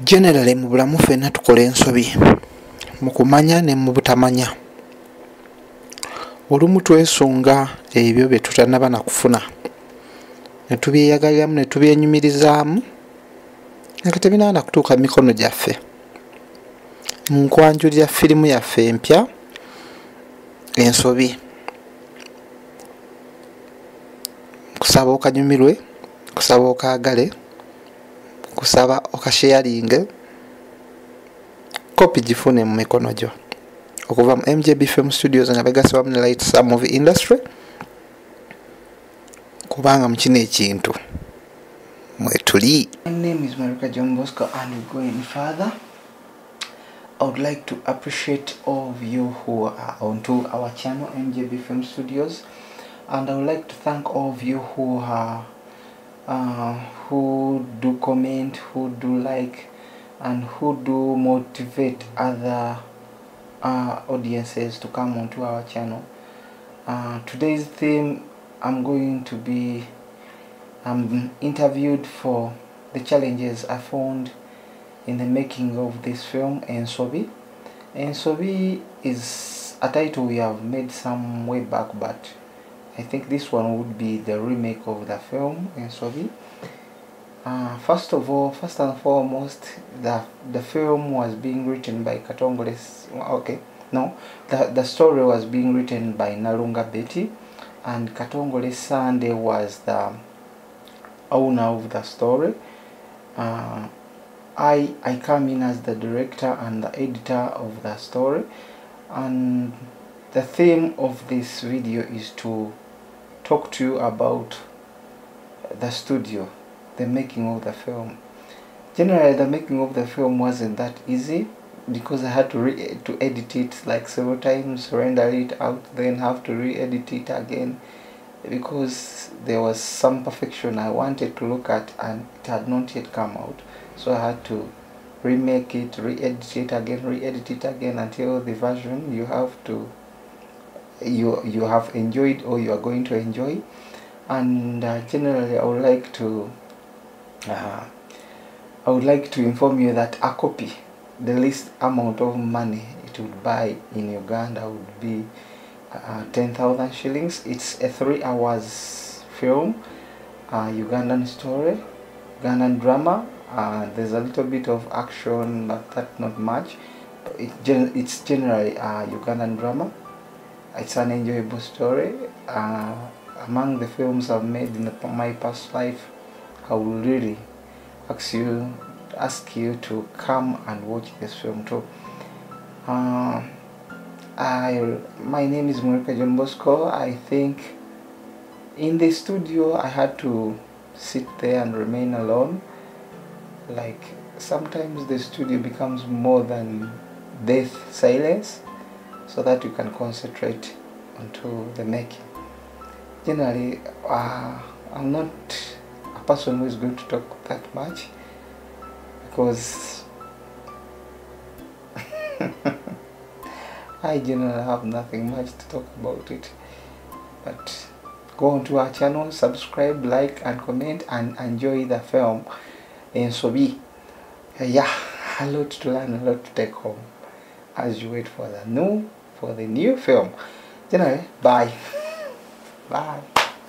Generally mu bulamu ffenna tukola ensobi mu kumanya ne mu butamanya. Olumu twesunga ebyo bye tutannaba na kufuna ne tubyeyagaliramu ne tubyenyumirizaamu nga tebinaana kutuuka mu mikono gyaffe. Mu nkwanjulira firimu yaffe empya Ensobi, kusaba okanyumirwe, kusaba okaagale, kusaba okasharinge, kopi gifune mu mikono gyo okuva mu MJB Film Studios nga begasa wamu ne Light Star Movie Industry, kubanga mu kino ekintu mwetuli. My name is Luka and we're going further. I would like to appreciate all of you who are onto our channel MJB Film Studios, and I would like to thank all of you who are who do comment, who do like, and who do motivate other audiences to come onto our channel. Today's theme, I'm interviewed for the challenges I found in the making of this film, Ensobi. Ensobi is a title we have made some way back, but I think this one would be the remake of the film, Ensobi. First and foremost, the film was being written by Katongole. Okay, no, the story was being written by Nalunga Betty, and Katongole Sunday was the owner of the story. I come in as the director and the editor of the story, and the theme of this video is to talk to you about the studio, the making of the film. Generally, the making of the film wasn't that easy because I had to edit it like several times, render it out, then have to re-edit it again, because there was some perfection I wanted to look at and it had not yet come out. So I had to remake it, re-edit it again until the version you have enjoyed or you are going to enjoy. And generally, I would like to inform you that a copy, the least amount of money it would buy in Uganda would be 10,000 shillings. It's a 3 hours film, Ugandan story, Ugandan drama. There's a little bit of action, but that's not much. It's generally a Ugandan drama. It's an enjoyable story. Among the films I've made in my past life, I will really ask you to come and watch this film too. My name is Luka. I think in the studio I had to sit there and remain alone. Like sometimes the studio becomes more than death silence, so that you can concentrate onto the making. Generally, I'm not a person who is going to talk that much because I generally have nothing much to talk about it. But go onto our channel, subscribe, like and comment, and enjoy the film Ensobi. Yeah, a lot to learn, a lot to take home as you wait for the new film. Generally, bye. Bye.